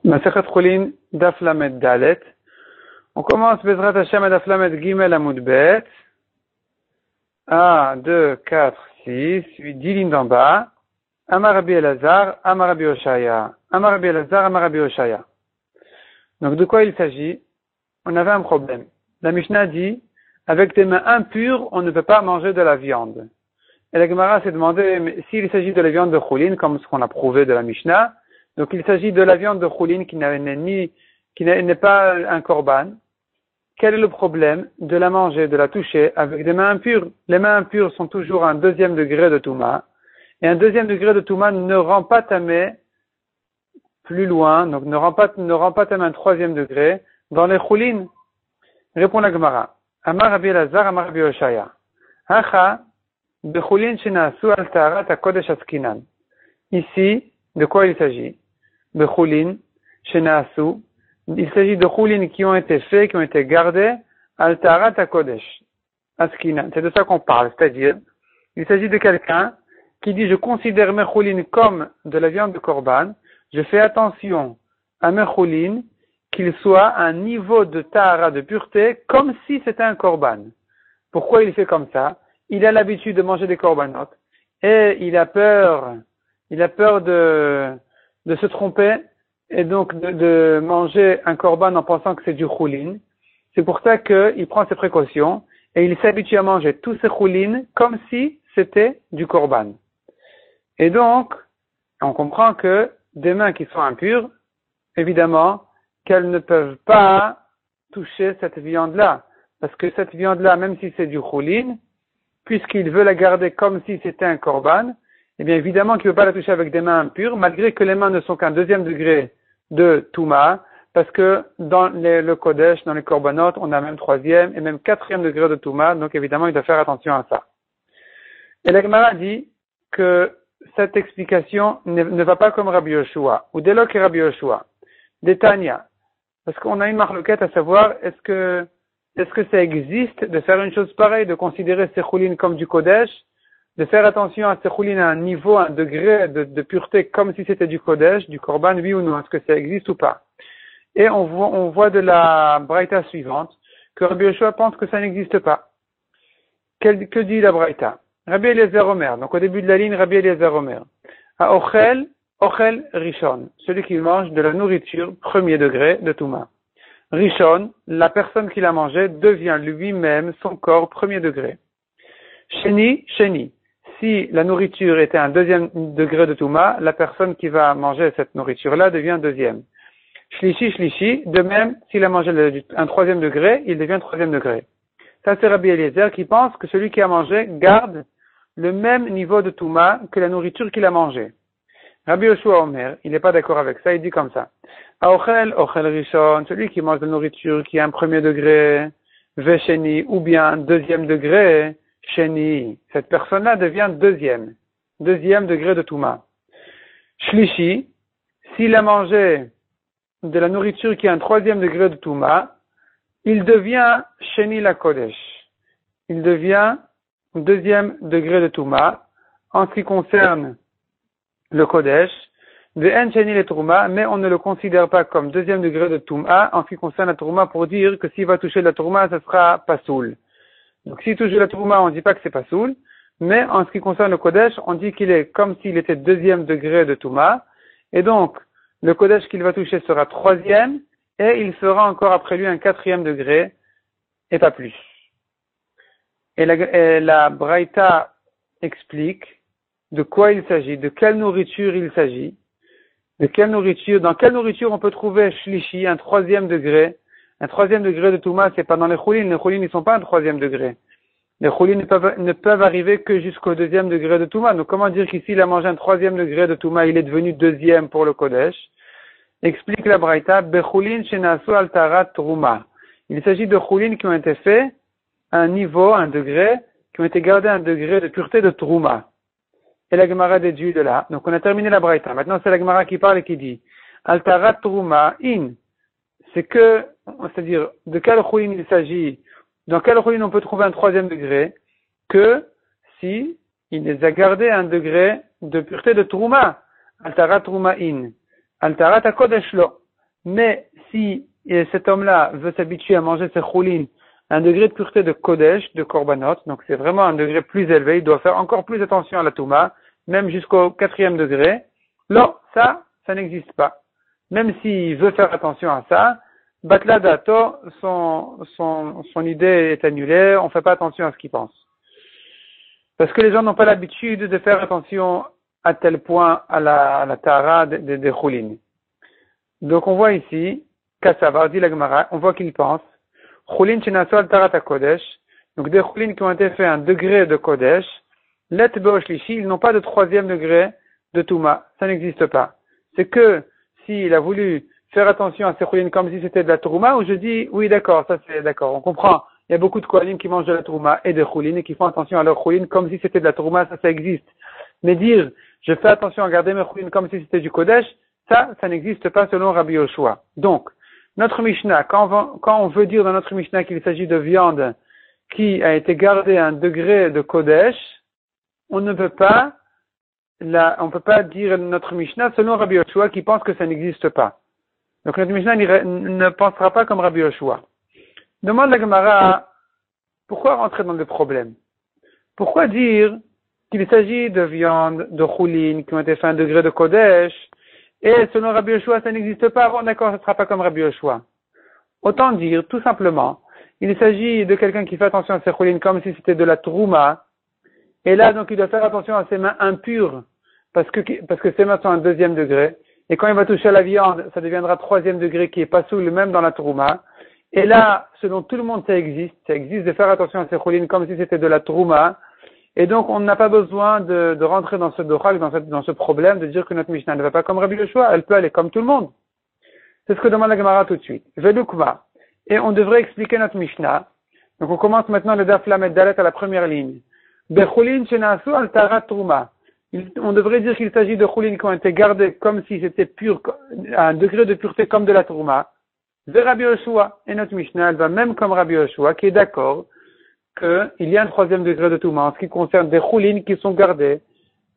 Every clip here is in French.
Masechet Chulin, Daf Lamed Dalet. On commence Bezrat Hashem à Daf Lamed Gimel Amud Bet. 1, 2, 4, 6, 8, 10 lignes d'en bas. Amar Rabbi Elazar, Amar Rabbi Oshaya. Amar Rabbi Elazar, Amar Rabbi Oshaya. Donc de quoi il s'agit? On avait un problème. La Mishnah dit, avec des mains impures, on ne peut pas manger de la viande. Et la Gemara s'est demandé, mais s'il s'agit de la viande de Chulin, comme ce qu'on a prouvé de la Mishnah, donc il s'agit de la viande de Chulin qui n'est pas un korban. Quel est le problème de la manger, de la toucher avec des mains impures? Les mains impures sont toujours un deuxième degré de Touma. Et un deuxième degré de Touma ne rend pas ta main plus loin, donc ne rend pas ta main troisième degré dans les Chulin. Répond la Gemara. Amar Rabbi Elazar, Amar Rabbi Oshaya. Hacha, bechulin shenasu al taharat hakodesh askinan. Ici, de quoi il s'agit? Bechulin shenasu. Il s'agit de chulin qui ont été faits, qui ont été gardés al taharat hakodesh askinan. C'est de ça qu'on parle, c'est-à-dire, il s'agit de quelqu'un qui dit, je considère mes chulin comme de la viande de korban, je fais attention à mes chulin qu'il soit à un niveau de tahara, de pureté, comme si c'était un korban. Pourquoi il fait comme ça? Il a l'habitude de manger des korbanot, et il a peur de se tromper, et donc de manger un korban en pensant que c'est du chulin. C'est pour ça qu'il prend ses précautions, et il s'habitue à manger tous ces chulin comme si c'était du korban. Et donc, on comprend que des mains qui sont impures, évidemment, qu'elles ne peuvent pas toucher cette viande-là. Parce que cette viande-là, même si c'est du chulin, puisqu'il veut la garder comme si c'était un korban, eh bien évidemment qu'il ne veut pas la toucher avec des mains impures, malgré que les mains ne sont qu'un deuxième degré de Touma, parce que dans le Kodesh, dans les korbanot, on a même troisième et même quatrième degré de Touma, donc évidemment il doit faire attention à ça. Et la Gemara dit que cette explication ne va pas comme Rabbi Yoshua, ou Delok et Rabbi Yoshua, des Tanya. Parce qu'on a une marloquette à savoir, est-ce que ça existe de faire une chose pareille, de considérer ces chulin comme du Kodesh, de faire attention à ces chulin à un niveau, un degré de pureté comme si c'était du Kodesh, du Korban, oui ou non, est-ce que ça existe ou pas? Et on voit de la Braïta suivante, que Rabbi Yoshua pense que ça n'existe pas. Que dit la Braïta? Rabbi Eliezer Omer, donc au début de la ligne, Rabbi Eliezer Omer. À Ochel Rishon, celui qui mange de la nourriture premier degré de Touma. Rishon, la personne qui l'a mangé devient lui-même son corps premier degré. Sheni, si la nourriture était un deuxième degré de Touma, la personne qui va manger cette nourriture-là devient deuxième. Shlishi, de même, s'il a mangé un troisième degré, il devient troisième degré. Ça c'est Rabbi Eliezer qui pense que celui qui a mangé garde le même niveau de Touma que la nourriture qu'il a mangée. Rabbi Yoshua Omer, il n'est pas d'accord avec ça, il dit comme ça. Ochel Rishon, celui qui mange de la nourriture qui a un premier degré, Vesheni, ou bien un deuxième degré, Sheni. Cette personne-là devient deuxième degré de Touma. Shlishi, s'il a mangé de la nourriture qui a un troisième degré de Touma, il devient Sheni la Kodesh. Il devient deuxième degré de Touma, en ce qui concerne le Kodesh, Ve'en Sheni le Trouma, mais on ne le considère pas comme deuxième degré de Touma en ce qui concerne la Trouma pour dire que s'il va toucher la Trouma, ça sera Pasoul. Donc s'il touche la Trouma, on ne dit pas que c'est Pasoul, mais en ce qui concerne le Kodesh, on dit qu'il est comme s'il était deuxième degré de Touma, et donc le Kodesh qu'il va toucher sera troisième, et il sera encore après lui un quatrième degré, et pas plus. Et la Braïta explique de quoi il s'agit, de quelle nourriture il s'agit, dans quelle nourriture on peut trouver shlishi, un troisième degré de Touma, c'est pas dans les chulin ils sont pas un troisième degré. Les chulin ne peuvent arriver que jusqu'au deuxième degré de Touma. Donc comment dire qu'ici il a mangé un troisième degré de Touma, il est devenu deuxième pour le Kodesh? Explique la Braïta, bechulin shenasu al taharat truma. Il s'agit de chulin qui ont été faits à un niveau, un degré, qui ont été gardés à un degré de pureté de Trouma. Et la Gemara déduit de là. Donc on a terminé la Braïta. Maintenant c'est la Gemara qui parle et qui dit Altarat Trouma in. C'est-à-dire, de quel chulin il s'agit, dans quel chulin on peut trouver un troisième degré, que si il les a gardés à un degré de pureté de Trouma. Altarat Trouma in. Altarat HaKodesh lo. mais si cet homme-là veut s'habituer à manger ses choulin à un degré de pureté de kodesh, de korbanot, donc c'est vraiment un degré plus élevé, il doit faire encore plus attention à la touma, même jusqu'au 4e degré. Non, ça n'existe pas. Même s'il veut faire attention à ça, Batla Dato, son idée est annulée, on ne fait pas attention à ce qu'il pense. Parce que les gens n'ont pas l'habitude de faire attention à tel point à la Tahara des choulin. Donc on voit ici, Kassavar, dit la Gemara, on voit qu'il pense, choulin chenasol tarata kodesh, donc des choulin qui ont été faits à un degré de kodesh, let beoshlishi, ils n'ont pas de 3e degré de touma, ça n'existe pas. C'est que s'il a voulu faire attention à ces choulin comme si c'était de la touma, où je dis, oui d'accord, ça c'est d'accord, on comprend. Il y a beaucoup de kohanim qui mangent de la touma et des choulin et qui font attention à leurs choulin comme si c'était de la touma, ça existe. Mais dire, je fais attention à garder mes choulin comme si c'était du kodesh, ça n'existe pas selon Rabbi Yoshua. Donc, notre Mishnah, quand on veut dire dans notre Mishnah qu'il s'agit de viande qui a été gardée à un degré de kodesh, on ne peut pas dire notre Mishnah selon Rabbi Yoshua qui pense que ça n'existe pas. Donc notre Mishnah ne pensera pas comme Rabbi Yoshua. Demande la Gemara, pourquoi rentrer dans le problème? Pourquoi dire qu'il s'agit de viande, de choulin qui ont été faits à un degré de kodesh, et selon Rabbi Yoshua, ça n'existe pas, bon d'accord, ça ne sera pas comme Rabbi Yoshua. Autant dire, tout simplement, il s'agit de quelqu'un qui fait attention à ses choulin comme si c'était de la trouma, et là donc il doit faire attention à ses mains impures, parce que ses mains sont à un 2e degré, et quand il va toucher à la viande, ça deviendra 3e degré qui est pas sous le même dans la trouma, et là, selon tout le monde, ça existe de faire attention à ses choulin comme si c'était de la trouma, et donc, on n'a pas besoin de rentrer dans ce dochak, dans ce problème, de dire que notre Mishnah ne va pas comme Rabbi Yoshua, elle peut aller comme tout le monde. C'est ce que demande la Gemara tout de suite. Velukva. Et on devrait expliquer notre Mishnah. Donc, on commence maintenant le Daf Lamed Dalet à la première ligne. Bechulin shenasu al tarat truma. On devrait dire qu'il s'agit de choulin qui ont été gardés comme si c'était pur, à un degré de pureté comme de la trouma. De Rabbi Yoshua. Et notre Mishnah, elle va même comme Rabbi Yoshua, qui est d'accord qu'il y a un 3e degré de Touma en ce qui concerne des choulin qui sont gardés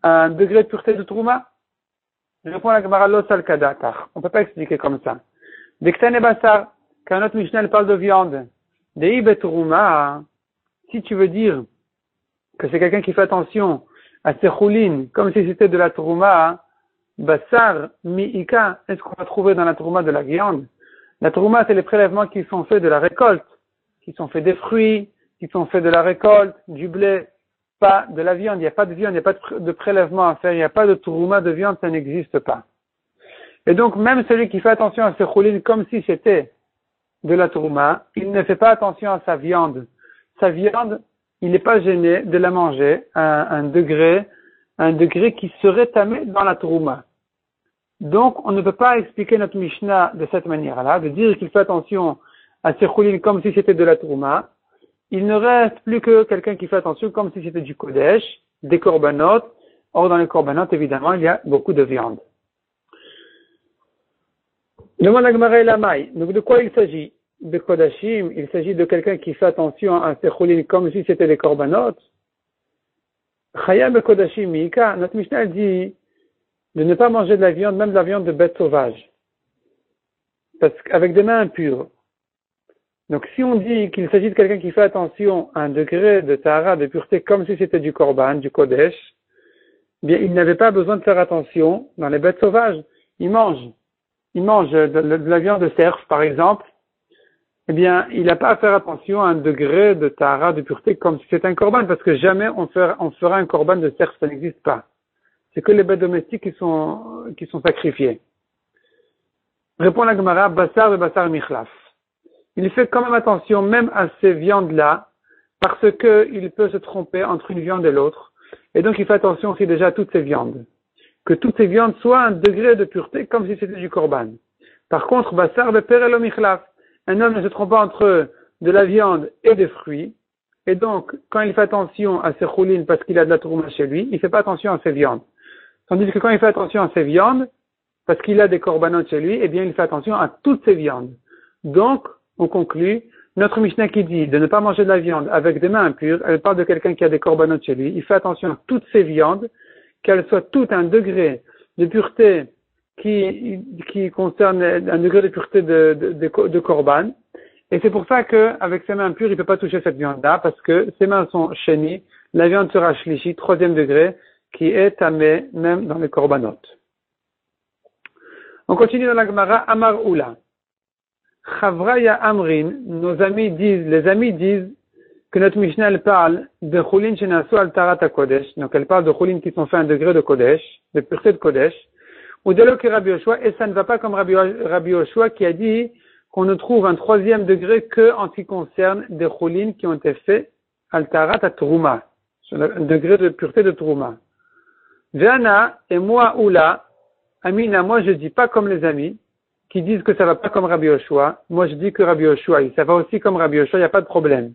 à un degré de pureté de Touma. Je réponds à la Gemara Lo Sal Kadatar. On ne peut pas expliquer comme ça. D'Ektane Bassar, quand notre Mishnah parle de viande, Dei Betrouma, si tu veux dire que c'est quelqu'un qui fait attention à ses choulin comme si c'était de la Trouma, Bassar Mi'ika, est-ce qu'on va trouver dans la Trouma de la viande? La Trouma, c'est les prélèvements qui sont faits de la récolte, qui sont faits des fruits, qui sont faits de la récolte, du blé, pas de la viande. Il n'y a pas de viande, il n'y a pas de prélèvement à faire, il n'y a pas de trouma de viande, ça n'existe pas. Et donc, même celui qui fait attention à ses choulin comme si c'était de la trouma, il ne fait pas attention à sa viande. Sa viande, il n'est pas gêné de la manger à un degré qui serait tamé dans la trouma. Donc, on ne peut pas expliquer notre Mishnah de cette manière-là, de dire qu'il fait attention à ses choulin comme si c'était de la trouma. Il ne reste plus que quelqu'un qui fait attention comme si c'était du kodesh, des korbanot. Or, dans les korbanot, évidemment, il y a beaucoup de viande. Demande la Gemara et la maille. Donc, de quoi il s'agit? De kodashim, il s'agit de quelqu'un qui fait attention à ses choulin comme si c'était des korbanot. Chayam be kodashim miika. Notre Mishnah dit de ne pas manger de la viande, même de la viande de bêtes sauvages. Parce qu'avec des mains impures. Donc, si on dit qu'il s'agit de quelqu'un qui fait attention à un degré de tahara, de pureté, comme si c'était du korban, du kodesh, eh bien, il n'avait pas besoin de faire attention dans les bêtes sauvages. Il mange de la viande de cerf, par exemple. Eh bien, il n'a pas à faire attention à un degré de tahara, de pureté, comme si c'était un korban, parce que jamais on fera un korban de cerf, ça n'existe pas. C'est que les bêtes domestiques qui sont sacrifiées. Répond la Gemara, Bassar de Bassar Michlaf. Il fait quand même attention même à ces viandes-là, parce qu'il peut se tromper entre une viande et l'autre. Et donc il fait attention aussi déjà à toutes ces viandes. Que toutes ces viandes soient à un degré de pureté comme si c'était du korban. Par contre, Bassar de Perelo Michlaf, un homme ne se trompe pas entre de la viande et des fruits. Et donc, quand il fait attention à ses choulin parce qu'il a de la trouma chez lui, il ne fait pas attention à ses viandes. Tandis que quand il fait attention à ses viandes, parce qu'il a des korbanot chez lui, eh bien il fait attention à toutes ces viandes. Donc, on conclut, notre Mishnah qui dit de ne pas manger de la viande avec des mains impures, elle parle de quelqu'un qui a des korbanot chez lui. Il fait attention à toutes ces viandes, qu'elles soient toutes à un degré de pureté qui concerne un degré de pureté de korban. Et c'est pour ça qu'avec ses mains impures, il ne peut pas toucher cette viande-là, parce que ses mains sont chénies, la viande sera shlishi, 3e degré, qui est tamé même dans les korbanot. On continue dans la Gemara, Amar Oula. Chavraya Amrin, les amis disent que notre Mishnah elle parle de Chulin Shenasu al Tarat Kodesh, donc elle parle de Chulin qui sont fait un degré de Kodesh, de pureté de Kodesh, ou de l'autre Rabbi Yoshua, et ça ne va pas comme Rabbi Yoshua qui a dit qu'on ne trouve un 3e degré que en ce qui concerne des Chulin qui ont été faits al Tarat à Trouma, sur un degré de pureté de Trouma. Vana et moi Oula, Amina, moi je dis pas comme les amis, qui disent que ça va pas comme Rabbi Yoshua. Moi, je dis que Rabbi Yoshua, ça va aussi comme Rabbi Yoshua, il n'y a pas de problème.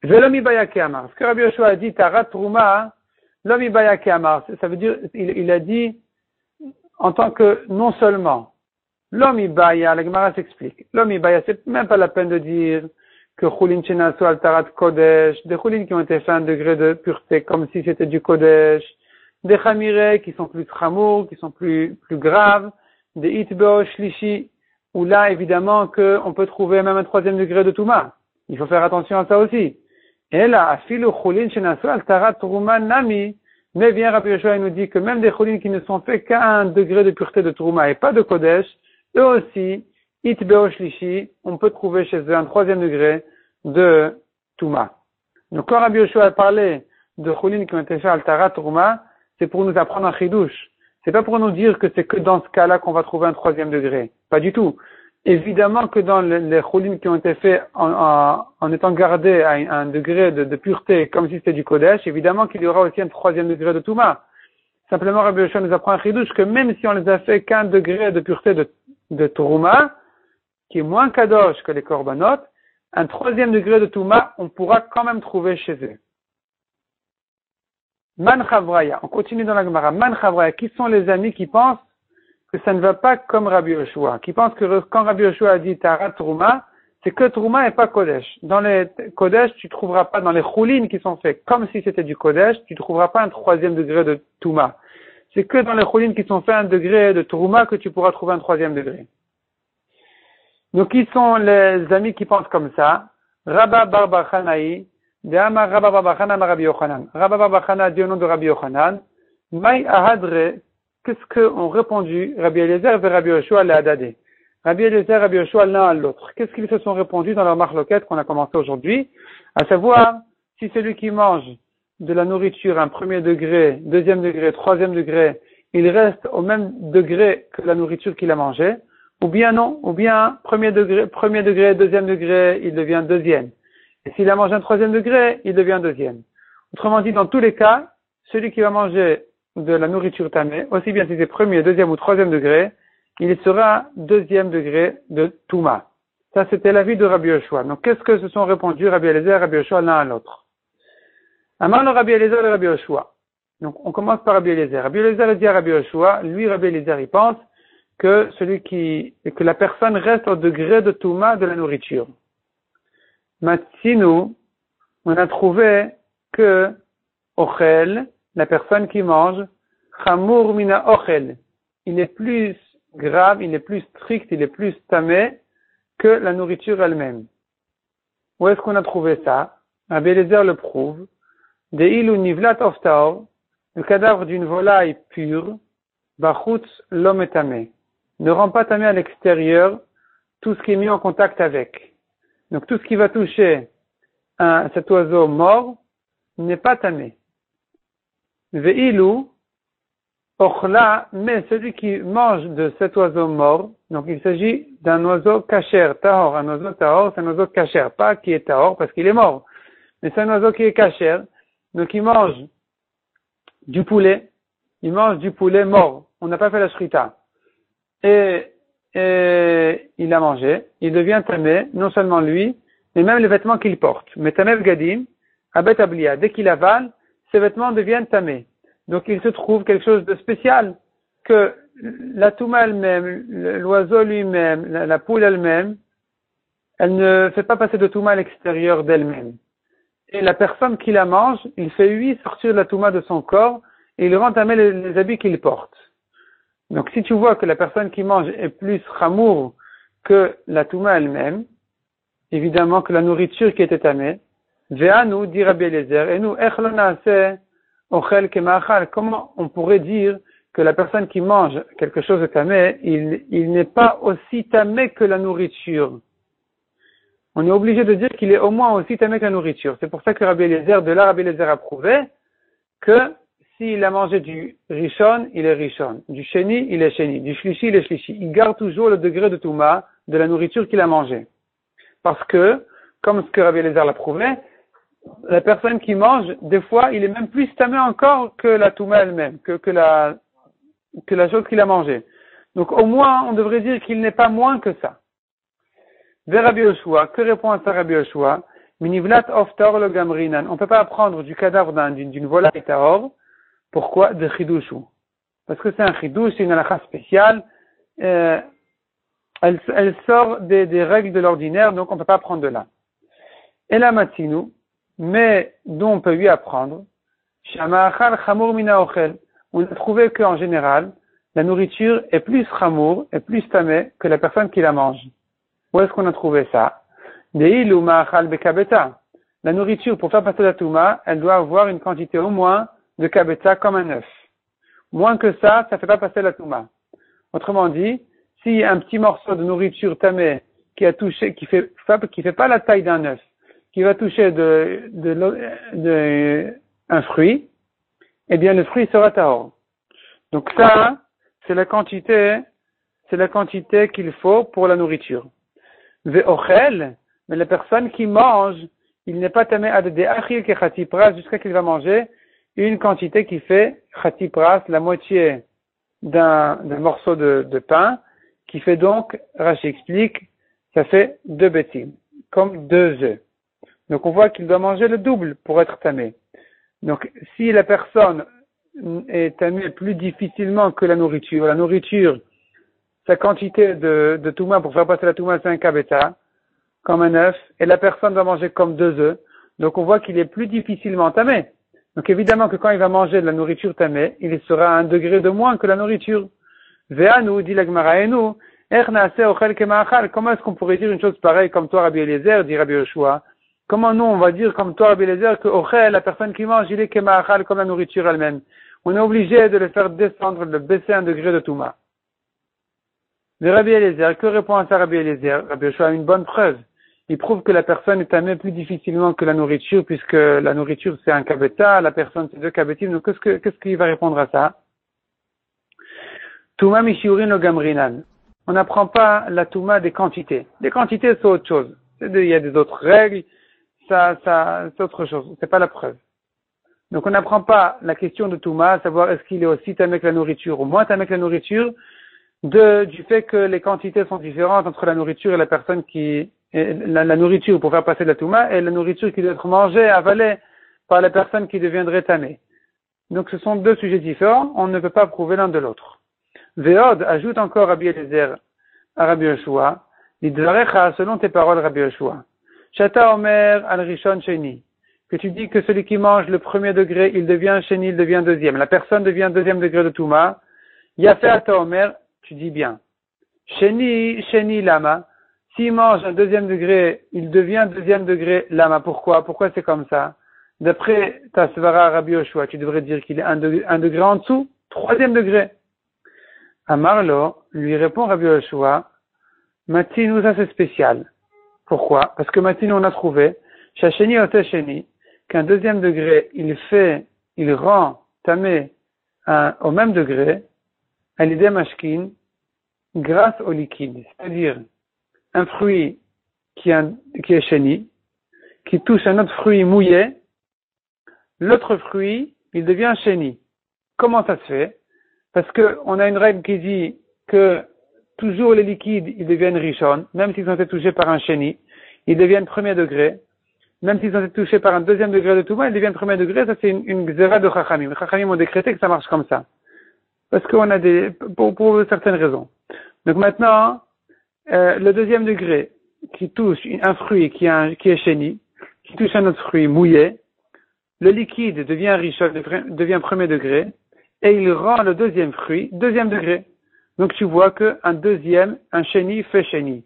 Velomi bayake amar. Ce que Rabbi Yoshua a dit, Tarat Trouma, lomi bayake amar. Ça veut dire, il a dit, en tant que, non seulement, lomi baya, la Gemara s'explique. Lomi baya, c'est même pas la peine de dire que Chulin Shenasu al Tarat Kodesh, des Chulin qui ont été faits à un degré de pureté, comme si c'était du Kodesh, des Chamireh qui sont plus chamour, qui sont plus graves, des itbeo shlishi, où là, évidemment, on peut trouver même un 3e degré de Touma. Il faut faire attention à ça aussi. Et là, afilu chulin shenasu al tarat Trouma nami, mais bien Rabbi Yoshua nous dit que même des chulin qui ne sont faits qu'à un degré de pureté de Trouma et pas de Kodesh, eux aussi, itbeo shlishi, on peut trouver chez eux un 3e degré de Touma. Donc quand Rabbi Yoshua a parlé de chulin qui ont été faits al tarat Trouma, c'est pour nous apprendre un chidouche. C'est pas pour nous dire que c'est que dans ce cas-là qu'on va trouver un 3e degré. Pas du tout. Évidemment que dans les chulin qui ont été faits en étant gardés à un degré de pureté comme si c'était du Kodesh, évidemment qu'il y aura aussi un 3e degré de Touma. Simplement, Rabbi Yoshua nous apprend un chidouche que même si on les a fait qu'un degré de pureté de Trouma, qui est moins kadosh que les korbanot, un 3e degré de Touma, on pourra quand même trouver chez eux. Man Chavraya, on continue dans la Gemara. Man Chavraya, qui sont les amis qui pensent que ça ne va pas comme Rabbi Yoshua, qui pensent que quand Rabbi Yoshua a dit Tarat Trouma, c'est que Trouma et pas Kodesh. Dans les Kodesh, tu trouveras pas, dans les Chulin qui sont faits comme si c'était du Kodesh, tu trouveras pas un 3e degré de Touma. C'est que dans les Chulin qui sont faits un degré de Trouma que tu pourras trouver un 3e degré. Donc, qui sont les amis qui pensent comme ça? Rabba Bar Bar Chanaï, Rabba Bar Bar Chana Rabbi Yochanan. Rabba Bar Bar Chana dit au nom de Rabbi Yochanan, Maï Ahadre, qu'est-ce qu'ont répondu Rabbi Eliezer et Rabbi Yoshua l'Adadé? Rabbi Eliezer et Rabbi Yoshua l'un à l'autre. Qu'est-ce qu'ils se sont répondus dans leur marloquette qu'on a commencé aujourd'hui? À savoir, si celui qui mange de la nourriture un 1er degré, 2e degré, 3e degré, il reste au même degré que la nourriture qu'il a mangée, ou bien non, ou bien 1er degré, 2e degré, il devient 2e. Et s'il a mangé un 3e degré, il devient 2e. Autrement dit, dans tous les cas, celui qui va manger de la nourriture tamée, aussi bien si c'est 1er, 2e ou 3e degré, il sera 2e degré de Touma. Ça, c'était l'avis de Rabbi Yoshua. Donc, qu'est-ce que se sont répondus Rabbi Eliezer et Rabbi Yoshua l'un à l'autre? Amar le Rabbi Eliezer et Rabbi Yoshua. Donc, on commence par Rabbi Eliezer. Rabbi Eliezer dit à Rabbi Yoshua, lui, Rabbi Eliezer, il pense que que la personne reste au degré de Touma de la nourriture. Matsinu, on a trouvé que Ochel, la personne qui mange, Chamur mina Ochel, il est plus grave, il est plus strict, il est plus tamé que la nourriture elle-même. Où est-ce qu'on a trouvé ça? Rabbi Eliezer le prouve. De'ilu nivlat of taor, le cadavre d'une volaille pure, bachutz l'homme est tamé. Ne rend pas tamé à l'extérieur tout ce qui est mis en contact avec. Donc tout ce qui va toucher cet oiseau mort n'est pas tamé. Ve'ilu ochla, mais celui qui mange de cet oiseau mort, donc il s'agit d'un oiseau kasher, tahor. Un oiseau tahor, c'est un oiseau kasher, pas qui est tahor parce qu'il est mort, mais c'est un oiseau qui est kasher. Donc il mange du poulet, mort. On n'a pas fait la shrita. Et il a mangé, il devient tamé, non seulement lui, mais même les vêtements qu'il porte. Mais tamé v'gadim, abet ablia, dès qu'il avale, ses vêtements deviennent tamés. Donc il se trouve quelque chose de spécial, que la touma elle-même, l'oiseau lui-même, la poule elle-même, elle ne fait pas passer de touma à l'extérieur d'elle-même. Et la personne qui la mange, il fait sortir la touma de son corps et il rend tamé les habits qu'il porte. Donc si tu vois que la personne qui mange est plus chamour que la touma elle-même, évidemment que la nourriture qui était tamée, ve'anu dit Rabbi Eliezer, et nous, comment on pourrait dire que la personne qui mange quelque chose de tamé, il n'est pas aussi tamé que la nourriture. On est obligé de dire qu'il est au moins aussi tamé que la nourriture. C'est pour ça que Rabbi Eliezer a prouvé que s'il a mangé du rishon, il est rishon. Du sheni, il est sheni. Du shlishi, il est shlishi. Il garde toujours le degré de touma de la nourriture qu'il a mangée. Parce que, comme ce que Rabbi Eliezer l'a prouvé, la personne qui mange, des fois, il est même plus tamé encore que la touma elle-même, que la chose qu'il a mangée. Donc, au moins, on devrait dire qu'il n'est pas moins que ça. Vers Rabbi Yoshua, que répond à ça Rabbi Yoshua? Minivlat oftar le gamrinan. On ne peut pas prendre du cadavre d'une volaille tahor. Pourquoi? De chidushu. Parce que c'est un chidouche, c'est une halakha spéciale. Elle sort des règles de l'ordinaire, donc on ne peut pas prendre de là. Et la matinu, mais dont on peut lui apprendre, shama'achal chamur mina ochel. On a trouvé qu'en général, la nourriture est plus chamour, est plus tamé que la personne qui la mange. Où est-ce qu'on a trouvé ça? Deilu ma'achal bekabeta. La nourriture, pour faire passer la touma, elle doit avoir une quantité au moins de kabeta comme un œuf. Moins que ça ne fait pas passer la touma. Autrement dit, si un petit morceau de nourriture tamé qui a touché, qui fait pas la taille d'un œuf, qui va toucher un fruit, eh bien le fruit sera tahor. Donc ça, c'est la quantité qu'il faut pour la nourriture. Ve'ochel, mais la personne qui mange, il n'est pas tamé à des achil ke chatipras jusqu'à qu'il va manger une quantité qui fait chatipras, la moitié d'un morceau de pain, qui fait donc, Rashi explique, ça fait 2 bétim, comme 2 œufs. Donc on voit qu'il doit manger le double pour être tamé. Donc si la personne est tamée plus difficilement que la nourriture, sa quantité de touma pour faire passer la touma, c'est un kabeta, comme un œuf, et la personne va manger comme 2 œufs. Donc on voit qu'il est plus difficilement tamé. Donc évidemment que quand il va manger de la nourriture tamée, il sera à 1 degré de moins que la nourriture. Ve'anu, dit la Gemara, et nous, comment est-ce qu'on pourrait dire une chose pareille comme toi, Rabbi Eliezer, dit Rabbi Yoshua? Comment nous, on va dire comme toi, Rabbi Eliezer, que ochel, la personne qui mange, il est kema'achal comme la nourriture elle-même. On est obligé de le faire descendre, de baisser 1 degré de touma. De Rabbi Eliezer, que répond à ça Rabbi Eliezer? Rabbi Yoshua a une bonne preuve. Il prouve que la personne est tamée plus difficilement que la nourriture, puisque la nourriture c'est un kabeta, la personne c'est 2 kabetim. Donc qu'est-ce qu'il va répondre à ça? Touma mishiurin lo gamrinan. On n'apprend pas la touma des quantités. Les quantités c'est autre chose. Il y a des autres règles, ça c'est autre chose. C'est pas la preuve. Donc on n'apprend pas la question de touma, savoir est-ce qu'il est aussi tamé que la nourriture ou moins tamé que la nourriture, du fait que les quantités sont différentes entre la nourriture et la personne la nourriture pour faire passer la touma et la nourriture qui doit être mangée, avalée par la personne qui deviendrait tamée. Donc ce sont 2 sujets différents, on ne peut pas prouver l'un de l'autre. Ve'od ajoute encore Rabbi Eliezer à Rabbi Yoshua, Lidvarecha, selon tes paroles Rabbi Yoshua, Shata Omer al Rishon Sheni, que tu dis que celui qui mange le 1er degré, il devient Sheni, il devient 2e. La personne devient 2e degré de Touma. Yafé Ata Omer, tu dis bien. Sheni Lama, s'il mange un 2e degré, il devient 2e degré Lama. Pourquoi? Pourquoi c'est comme ça? D'après ta Svara Rabbi Yoshua, tu devrais dire qu'il est 1 degré en dessous, 3e degré. Amarlo, lui répond Rabbi Yoshua, Matinu, ça c'est spécial. Pourquoi? Parce que Matinu, on a trouvé, Shacheni Otesheni, qu'un 2e degré, il rend tamé au même degré, à l'idée mashkin, grâce au liquide. C'est-à-dire, un fruit qui est sheni, qui touche un autre fruit mouillé, l'autre fruit, il devient sheni. Comment ça se fait? Parce que on a une règle qui dit que toujours les liquides, ils deviennent rishon, même s'ils ont été touchés par un sheni, ils deviennent 1er degré. Même s'ils ont été touchés par un 2e degré de touma, ils deviennent 1er degré. Ça, c'est une xéra de chachamim. Les chachamim ont décrété que ça marche comme ça. Parce qu'on a pour certaines raisons. Donc maintenant, le 2e degré qui touche un fruit qui est sheni, qui touche un autre fruit mouillé, le liquide devient rishon, devient 1er degré, et il rend le 2e fruit 2e degré. Donc tu vois qu'un deuxième, un sheni fait sheni.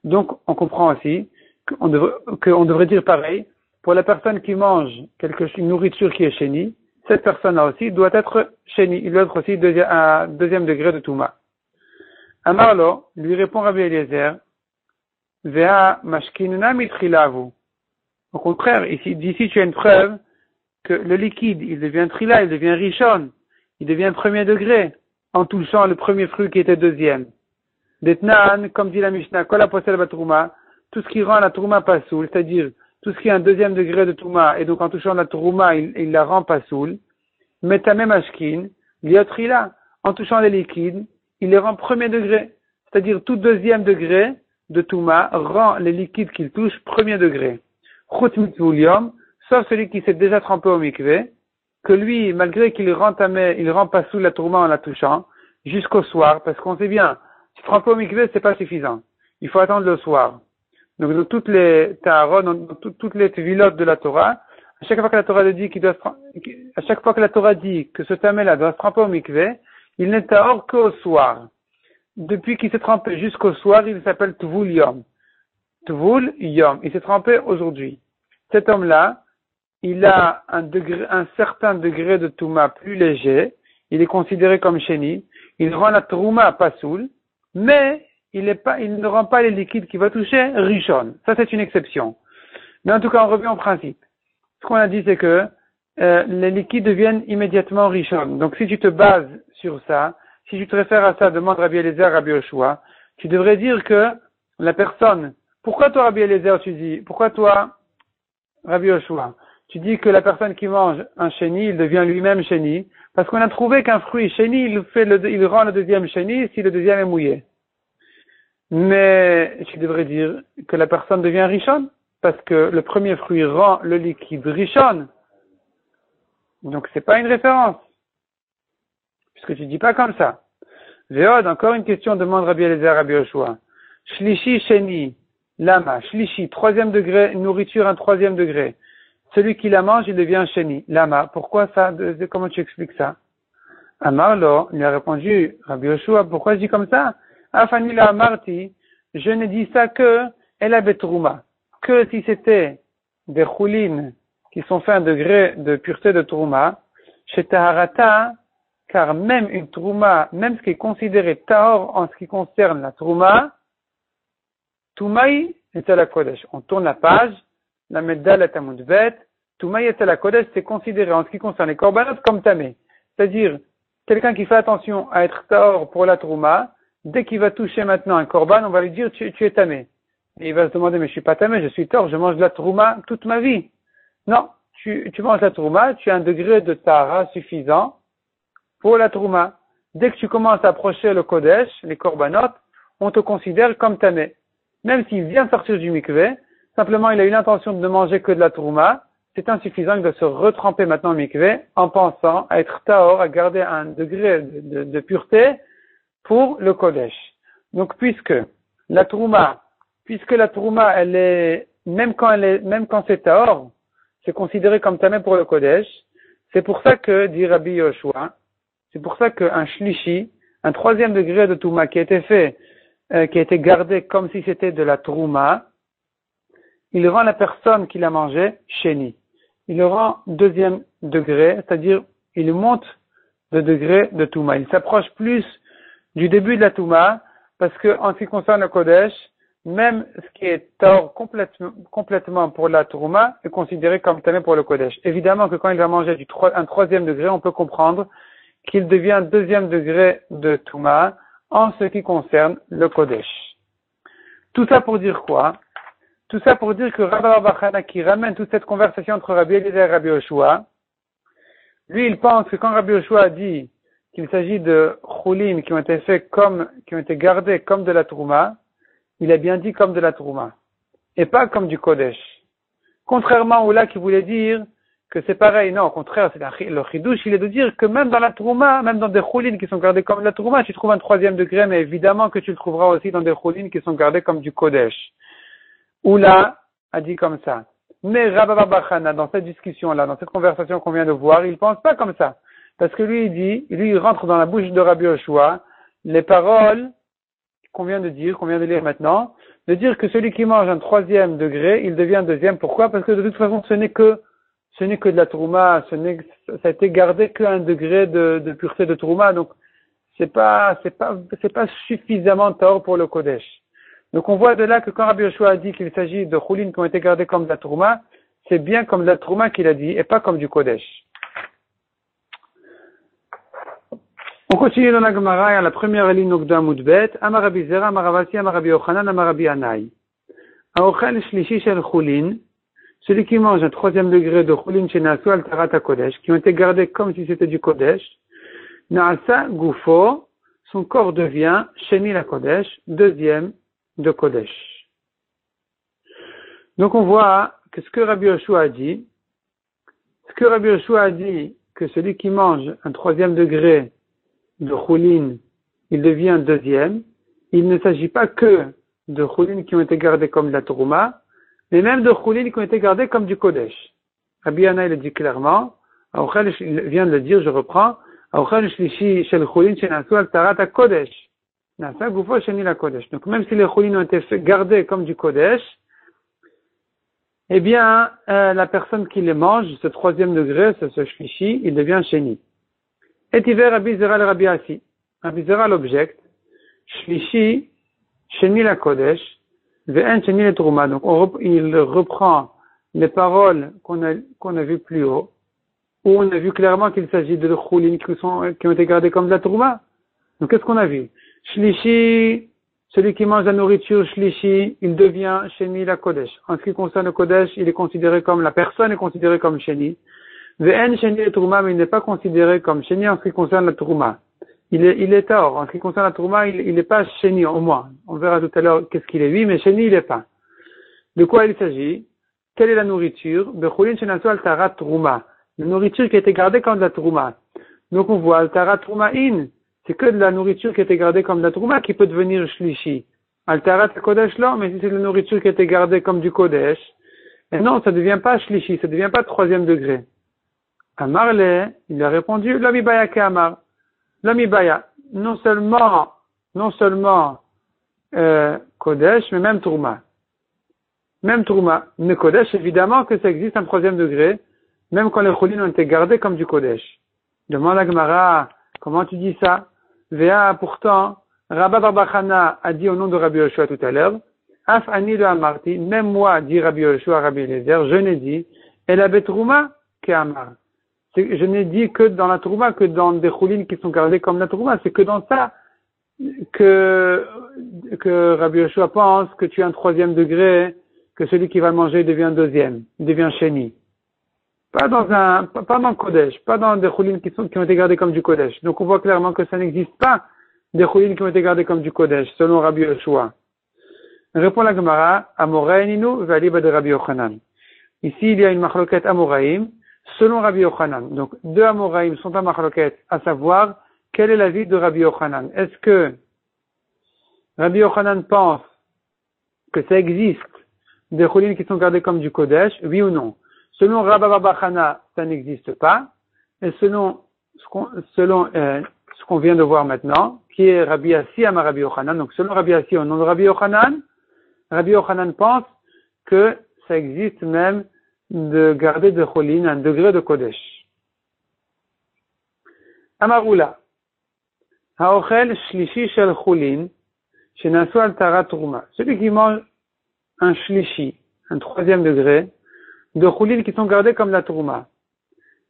Donc on comprend aussi qu'on devrait dire pareil pour la personne qui mange une nourriture qui est sheni. Cette personne-là aussi doit être sheni. Il doit être aussi un deuxième degré de Touma. Amarlo lui répond Rabbi Eliezer, Vea mashkinuna mitrilavu. Au contraire, d'ici tu as une preuve que le liquide, il devient trila, il devient rishon, il devient premier degré, en touchant le premier fruit qui était deuxième. Detnan, comme dit la Mishnah, kol aposel batrouma, tout ce qui rend la trouma pasoul, c'est-à-dire tout ce qui est un deuxième degré de touma, et donc en touchant la trouma, il la rend pasoul. Metame mashkin, liotrila, en touchant les liquides, il les rend premier degré, c'est-à-dire tout deuxième degré de touma rend les liquides qu'il touche premier degré. Chut mitzvulium, sauf celui qui s'est déjà trempé au mikvé, que lui, malgré qu'il rend pasoul la trouma en la touchant, jusqu'au soir, parce qu'on sait bien, si tremper au mikvé, c'est pas suffisant. Il faut attendre le soir. Donc, dans toutes les taharot, dans toutes les tevilot de la Torah, à chaque fois que la Torah dit que ce tamé-là doit se tremper au mikvé, il n'est tahor qu'au soir. Depuis qu'il s'est trempé jusqu'au soir, il s'appelle Tvul Yom. Tvul Yom. Il s'est trempé aujourd'hui. Cet homme-là, il a un certain degré de Touma plus léger. Il est considéré comme Sheni. Il rend la Trouma pasoul, mais il ne rend pas les liquides qu'il va toucher Rishon. Ça, c'est une exception. Mais en tout cas, on revient au principe. Ce qu'on a dit, c'est que les liquides deviennent immédiatement Rishon. Donc, si tu te bases sur ça, si tu te réfères à ça, demande Rabbi Eliezer, Rabbi Yoshua, tu devrais dire que la personne, pourquoi toi, Rabbi Eliezer, tu dis, pourquoi toi, Rabbi Yoshua, tu dis que la personne qui mange un chéni, il devient lui-même chéni, parce qu'on a trouvé qu'un fruit chéni, il rend le deuxième chéni si le deuxième est mouillé. Mais tu devrais dire que la personne devient richonne, parce que le premier fruit rend le liquide richonne. Donc c'est pas une référence. Puisque tu dis pas comme ça. Véod, encore une question, demande Rabbi Eliezer, Rabbi Yoshua. Shlishi sheni, lama, shlishi, troisième degré, nourriture un troisième degré. Celui qui la mange, il devient sheni. Lama, pourquoi ça? Comment tu expliques ça? Amarlo, il a répondu, Rabbi Yoshua, pourquoi je dis comme ça? Afani la amarti, je ne dis ça que ela betrouma, que si c'était des choulines qui sont faits un degré de pureté de trouma, chez Taharata, car même une trouma, même ce qui est considéré tahor en ce qui concerne la trouma, Toumaï est à la Kodesh. On tourne la page, la Meddal est à Moudbet, Toumaï est à la Kodesh, c'est considéré en ce qui concerne les korbanot comme tamé. C'est-à-dire, quelqu'un qui fait attention à être tahor pour la trouma, dès qu'il va toucher maintenant un korban, on va lui dire tu es tamé. Et il va se demander mais je suis pas tamé, je suis tahor, je mange de la trouma toute ma vie. Non, tu manges la trouma, tu as un degré de tahara suffisant pour la trouma. Dès que tu commences à approcher le kodesh, les korbanot, on te considère comme tamé. Même s'il vient sortir du mikvé, simplement il a eu l'intention de ne manger que de la trouma, c'est insuffisant, il doit se retremper maintenant au mikvé en pensant à être tahor, à garder un degré de pureté pour le kodesh. Donc puisque la trouma, elle est, même quand c'est tahor, c'est considéré comme tamé pour le kodesh, c'est pour ça que, dit Rabbi Yoshua, c'est pour ça qu'un shlishi, un troisième degré de touma qui a été fait, qui a été gardé comme si c'était de la trouma, il rend la personne qui l'a mangé sheni. Il le rend deuxième degré, c'est-à-dire il monte de degré de touma. Il s'approche plus du début de la touma, parce que en ce qui concerne le kodesh, même ce qui est tort complètement pour la trouma est considéré comme tamé pour le kodesh. Évidemment que quand il va manger un troisième degré, on peut comprendre qu'il devient deuxième degré de touma en ce qui concerne le kodesh. Tout ça pour dire quoi? Tout ça pour dire que Rabbi Bachana, qui ramène toute cette conversation entre Rabbi Eliezer et Rabbi Yoshua, lui il pense que quand Rabbi Yoshua a dit qu'il s'agit de choulines qui ont été gardées comme de la trouma, il a bien dit comme de la trouma, et pas comme du kodesh. Contrairement au là qui voulait dire que c'est pareil, non, au contraire, c'est le chidouche, il est de dire que même dans la trouma, même dans des choulines qui sont gardées comme de la trouma, tu trouves un troisième degré, mais évidemment que tu le trouveras aussi dans des choulines qui sont gardées comme du kodesh. Oula a dit comme ça. Mais Rabbi Bachana, dans cette discussion-là, dans cette conversation qu'on vient de voir, il pense pas comme ça. Parce que lui, il rentre dans la bouche de Rabbi Yoshua, les paroles qu'on vient de dire, qu'on vient de lire maintenant, de dire que celui qui mange un 3e degré, il devient 2e. Pourquoi? Parce que de toute façon, ce n'est que de la trouma, ça a été gardé qu'un degré de pureté de trouma, donc c'est pas suffisamment tort pour le Kodesh. Donc on voit de là que quand Rabbi Yoshua a dit qu'il s'agit de choulines qui ont été gardées comme de la trouma, c'est bien comme de la trouma qu'il a dit, et pas comme du Kodesh. On continue dans la Gemara, à la première ligne donc d'Amud Bet, Amar Rabbi Zera, Amar Ravasi, Amar Rabbi Yochanan, Amar Rabbi Anai. Aochel shlishi shel choulin, celui qui mange un 3e degré de choulin shenasu al tarat Kodesh, qui ont été gardés comme si c'était du Kodesh, Naasa Gufo, son corps devient Sheni la Kodesh, 2e de Kodesh. Donc on voit que ce que Rabbi Yoshua a dit, que celui qui mange un 3e degré de choulin, il devient 2e, il ne s'agit pas que de choulin qui ont été gardés comme de la trouma, mais même de choulin qui ont été gardés comme du Kodesh. Rabbi Yana, il le dit clairement, il vient de le dire, je reprends, donc même si les choulines ont été gardés comme du Kodesh, eh bien, la personne qui les mange, ce 3e degré, ce shlishi, il devient sheni. Et hiver Rabbi Zera le Rabbi Asi. Rabbi Zera l'objecte, shlishi, sheni la Kodesh, ve'en sheni le Trouma. Donc il reprend les paroles qu'on a vues plus haut, où on a vu clairement qu'il s'agit de choulines qui ont été gardées comme de la trouma. Donc qu'est-ce qu'on a vu? Shlishi, celui qui mange la nourriture shlishi, il devient sheni la Kodesh. En ce qui concerne le Kodesh, il est considéré comme, la personne est considérée comme sheni. Ve'en sheni le trouma, mais il n'est pas considéré comme sheni en ce qui concerne la trouma. Il est tort. En ce qui concerne la trouma, il n'est pas sheni au moins. On verra tout à l'heure qu'est-ce qu'il est, oui, mais sheni il n'est pas. De quoi il s'agit? Quelle est la nourriture? Bechulin shenasu al tarat trouma. La nourriture qui a été gardée comme de la trouma. Donc on voit, Altara Troumaïn, c'est que de la nourriture qui a été gardée comme de la trouma qui peut devenir shlishi. Altara Kodesh là, mais si c'est de la nourriture qui a été gardée comme du Kodesh, et non, ça ne devient pas shlishi, ça ne devient pas 3e degré. Amarle, il a répondu, Lamibaya ke Amar. Lamibaya, non seulement Kodesh, mais même trouma. Même trouma. Mais Kodesh, évidemment que ça existe un 3e degré, même quand les choulines ont été gardés comme du Kodesh. Demande à Gemara, comment tu dis ça? Véa, pourtant, Rabba Barbachana a dit au nom de Rabbi Yoshua tout à l'heure, Af ani de Amarti, même moi, dit Rabbi Yoshua, Rabbi Eliezer, je n'ai dit, et la betrouma ke Amar. Je n'ai dit que dans la trouma, que dans des choulines qui sont gardées comme la trouma, c'est que dans ça, que Rabbi Yoshua pense que tu as un 3e degré, que celui qui va le manger devient 2e, devient sheni. Pas dans le Kodesh, pas dans des choulines qui ont été gardées comme du Kodesh. Donc on voit clairement que ça n'existe pas des choulines qui ont été gardées comme du Kodesh, selon Rabbi Yoshua. Répond la Gemara, Amoraïninu valiba de Rabbi Yochanan. Ici il y a une machloket Amoraïm, selon Rabbi Yochanan. Donc 2 Amoraïm sont en machloket, à savoir, quel est l'avis de Rabbi Yochanan? Est-ce que Rabbi Yochanan pense que ça existe des choulines qui sont gardées comme du Kodesh, oui ou non? Selon Rabba Barbachana, ça n'existe pas. Et selon ce qu'on vient de voir maintenant, qui est Rabbi Assi Amar Rabbi Yochanan, donc selon Rabbi Assi au nom de Rabbi Yochanan pense que ça existe même de garder de choline un degré de Kodesh. Amarula. Haochel shlishi shel chulin, shenasu al tarat trouma. Celui qui mange un shlishi, un 3e degré, de choulines qui sont gardées comme la trouma.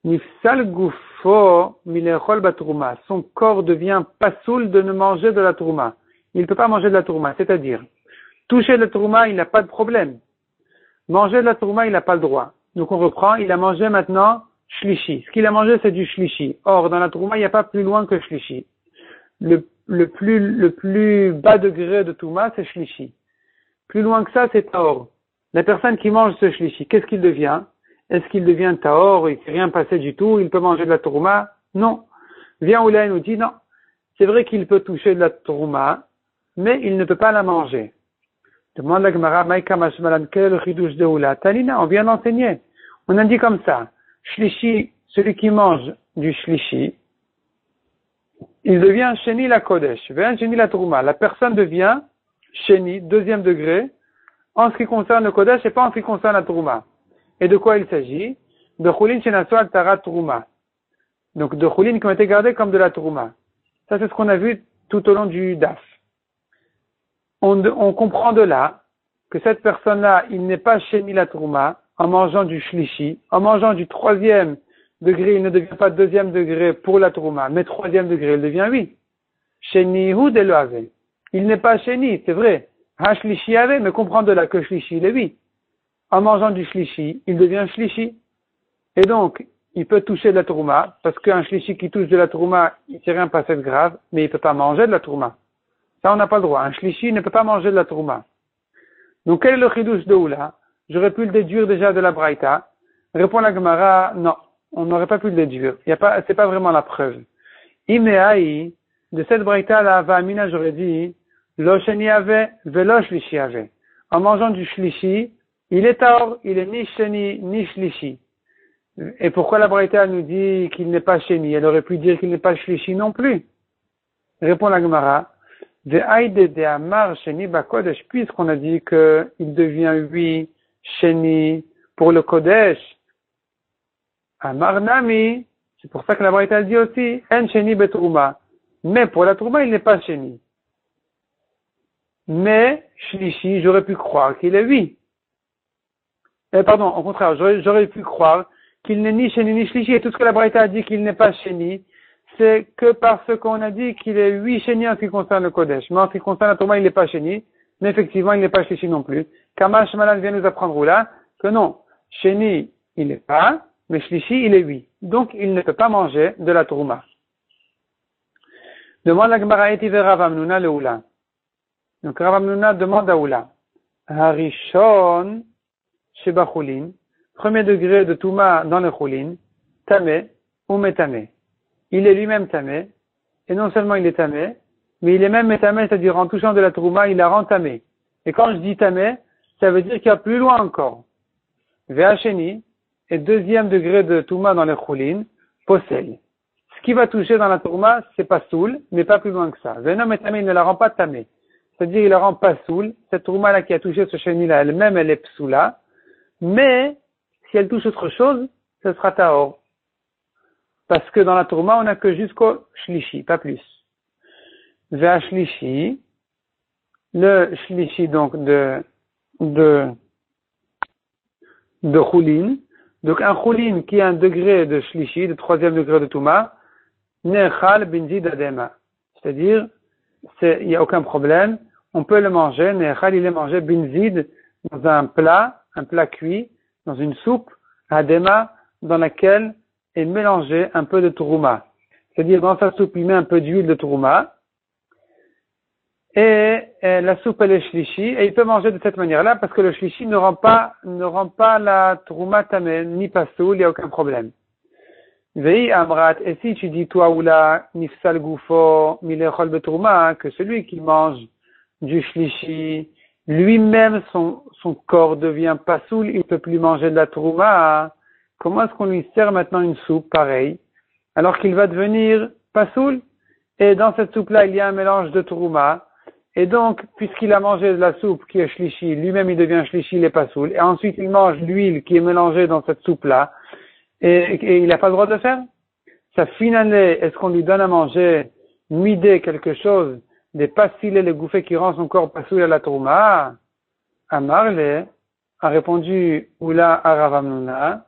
Nifsal gufo milechol batrouma. Son corps devient pasoul de ne manger de la trouma. Il ne peut pas manger de la trouma. C'est-à-dire, toucher de la trouma, il n'a pas de problème. Manger de la trouma, il n'a pas le droit. Donc on reprend, il a mangé maintenant shlishi. Ce qu'il a mangé, c'est du shlishi. Or, dans la trouma, il n'y a pas plus loin que shlishi. Le plus bas degré de trouma, c'est shlishi. Plus loin que ça, c'est taor. La personne qui mange ce shlishi, qu'est-ce qu'il devient? Est-ce qu'il devient taor? Il ne s'est rien passé du tout? Il peut manger de la trouma? Non. Vient Oula nous dit non. C'est vrai qu'il peut toucher de la trouma, mais il ne peut pas la manger. Demande la Gemara, Maïka Mashmalan, quel est le chidouche de Oula? Talina, on vient d'enseigner. On a dit comme ça. Shlishi, celui qui mange du shlishi, il devient Sheni la Kodesh, Sheni la Trouma. La personne devient Sheni, deuxième degré, en ce qui concerne le Kodesh et pas en ce qui concerne la Trouma. Et de quoi il s'agit? De Chulin Shenaswal Tara Trouma. Donc de Chulin qui ont été gardés comme de la Trouma. Ça c'est ce qu'on a vu tout au long du DAF. On comprend de là que cette personne-là, il n'est pas Sheni la Trouma en mangeant du Shlishi, en mangeant du troisième degré, il ne devient pas deuxième degré pour la Trouma, mais troisième degré, il devient oui. Sheni hu de l'ave. Il n'est pas Sheni, c'est vrai. Ha Shlishi avait, mais comprend de là que Shlishi, il est oui. En mangeant du Shlishi, il devient Shlishi. Et donc, il peut toucher de la Trouma, parce qu'un Shlishi qui touche de la Trouma, il ne s'est rien passé de grave, mais il ne peut pas manger de la Trouma. Ça, on n'a pas le droit. Un Shlishi ne peut pas manger de la Trouma. Donc, quel est le chidouche de Oula? J'aurais pu le déduire déjà de la Braïta. Répond la Gemara, non. On n'aurait pas pu le déduire. C'est pas vraiment la preuve. Imeaï, de cette braïta là, Vamina, j'aurais dit, lo sheni avait, velo shlishi avait. En mangeant du shlishi, il est taor, il est ni sheni, ni shlishi. Et pourquoi la braïta nous dit qu'il n'est pas sheni? Elle aurait pu dire qu'il n'est pas shlishi non plus. Répond la Gemara, ve'aïde de amar sheni bakodesh, puisqu'on a dit que il devient oui, sheni, pour le kodesh, Amar Nami, c'est pour ça que la Braïta dit aussi, En Sheni Betrouma. Mais pour la Trouma, il n'est pas Sheni. Mais, Shlishi, j'aurais pu croire qu'il est oui. Pardon, au contraire, j'aurais pu croire qu'il n'est ni Sheni ni Shlishi, et tout ce que la Braïta a dit qu'il n'est pas Sheni, c'est que parce qu'on a dit qu'il est oui Sheni en ce qui concerne le Kodesh. Mais en ce qui concerne la Trouma, il n'est pas Sheni, mais effectivement, il n'est pas Shlishi non plus. Kamash Malan vient nous apprendre là, que non, Sheni, il n'est pas, mais Shlishi, il est oui. Donc, il ne peut pas manger de la Trouma. Demande la Gemara Etive Rav Hamnuna le Oula. Donc, Rav Hamnuna demande à Oula. Harishon Sheba Chulin. Premier degré de Touma dans le Chulin. Tamé ou Metame. Il est lui-même Tamé. Et non seulement il est Tamé, mais il est même Metame, c'est-à-dire en touchant de la Trouma, il la rend Tamé. Et quand je dis Tamé, ça veut dire qu'il y a plus loin encore. Ve'acheni. Et deuxième degré de Touma dans les Choulin, possède. Ce qui va toucher dans la Touma, c'est pas soul, mais pas plus loin que ça. Venom et Tamé, il ne la rend pas Tamé. C'est-à-dire, il la rend pas soul. Cette Touma-là qui a touché ce chenil-là, elle-même, elle est psoula. Mais, si elle touche autre chose, ce sera Taor. Parce que dans la Touma, on n'a que jusqu'au Shlishi, pas plus. Vers Shlishi, le Shlishi, donc, de Choulin. Donc, un Choulin qui a un degré de Shlishi, de troisième degré de Touma, Nechal Benzid Adema. C'est-à-dire, il n'y a aucun problème, on peut le manger, Nechal, il est mangé Benzid dans un plat cuit, dans une soupe, Adema, dans laquelle est mélangé un peu de Touruma. C'est-à-dire, dans sa soupe, il met un peu d'huile de Touruma, et la soupe elle est shlishi, et il peut manger de cette manière-là, parce que le shlishi ne rend pas la trouma tamé, ni pasoul, il n'y a aucun problème. Vei amrat, et si tu dis toi ou la nifsal goufo milechol betrouma, que celui qui mange du shlishi, lui-même son corps devient pasoul, il ne peut plus manger de la trouma, comment est-ce qu'on lui sert maintenant une soupe pareille, alors qu'il va devenir pasoul, et dans cette soupe-là il y a un mélange de trouma. Et donc, puisqu'il a mangé de la soupe qui est shlishi, lui-même il devient shlishi, il est pas soul, et ensuite il mange l'huile qui est mélangée dans cette soupe-là, et il n'a pas le droit de le faire. Sa finale, est-ce qu'on lui donne à manger, midé quelque chose, des pastilles, les gouffets qui rend son corps pas soul à la tourma? Amarle a répondu Oula Rav Hamnuna,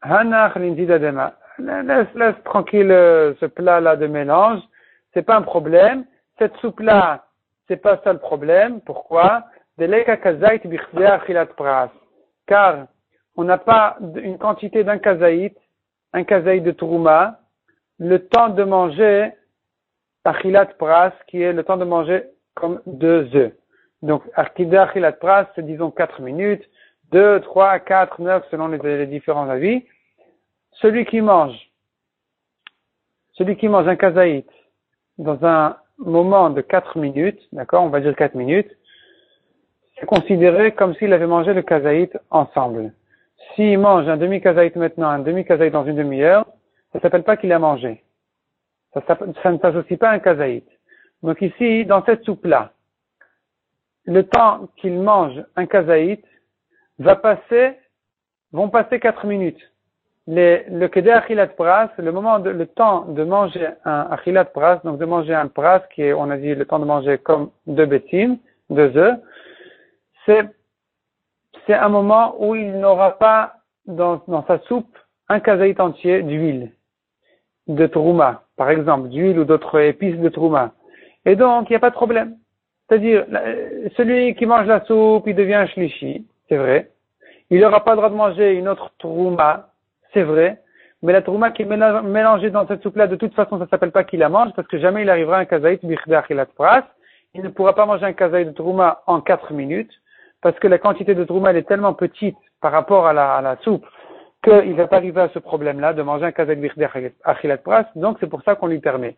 Hanach l'indidadema. Laisse tranquille ce plat-là de mélange, c'est pas un problème. Cette soupe-là, c'est pas ça le problème. Pourquoi? Car on n'a pas une quantité d'un kazaït de tourma, le temps de manger achilat pras, qui est le temps de manger comme 2 œufs. Donc, achilat pras, c'est disons 4 minutes, 2, 3, 4, 9, selon les différents avis. Celui qui mange un kazaït dans un moment de 4 minutes, d'accord, on va dire 4 minutes, c'est considéré comme s'il avait mangé le kazaït ensemble. S'il mange un demi-kazaït maintenant, un demi-kazaït dans une demi-heure, ça s'appelle pas qu'il a mangé. Ça ne s'associe pas à un kazaït. Donc ici, dans cette soupe-là, le temps qu'il mange un kazaït vont passer 4 minutes. Le kedé achilat pras, le temps de manger un achilat pras, donc de manger un pras, qui est, on a dit, le temps de manger comme 2 bétines, 2 œufs, c'est un moment où il n'aura pas dans sa soupe un kazaït entier d'huile, de trouma, par exemple, d'huile ou d'autres épices de trouma. Et donc, il n'y a pas de problème. C'est-à-dire, celui qui mange la soupe, il devient un shlishi, c'est vrai. Il n'aura pas le droit de manger une autre trouma, c'est vrai. Mais la trouma qui est mélangée dans cette soupe-là, de toute façon, ça ne s'appelle pas qu'il la mange, parce que jamais il arrivera à un kazaït bichdé achilat pras. Il ne pourra pas manger un kazaït de trouma en 4 minutes, parce que la quantité de trouma, elle est tellement petite par rapport à la soupe, qu'il ne va pas arriver à ce problème-là de manger un kazaït bichdé achilat pras. Donc, c'est pour ça qu'on lui permet.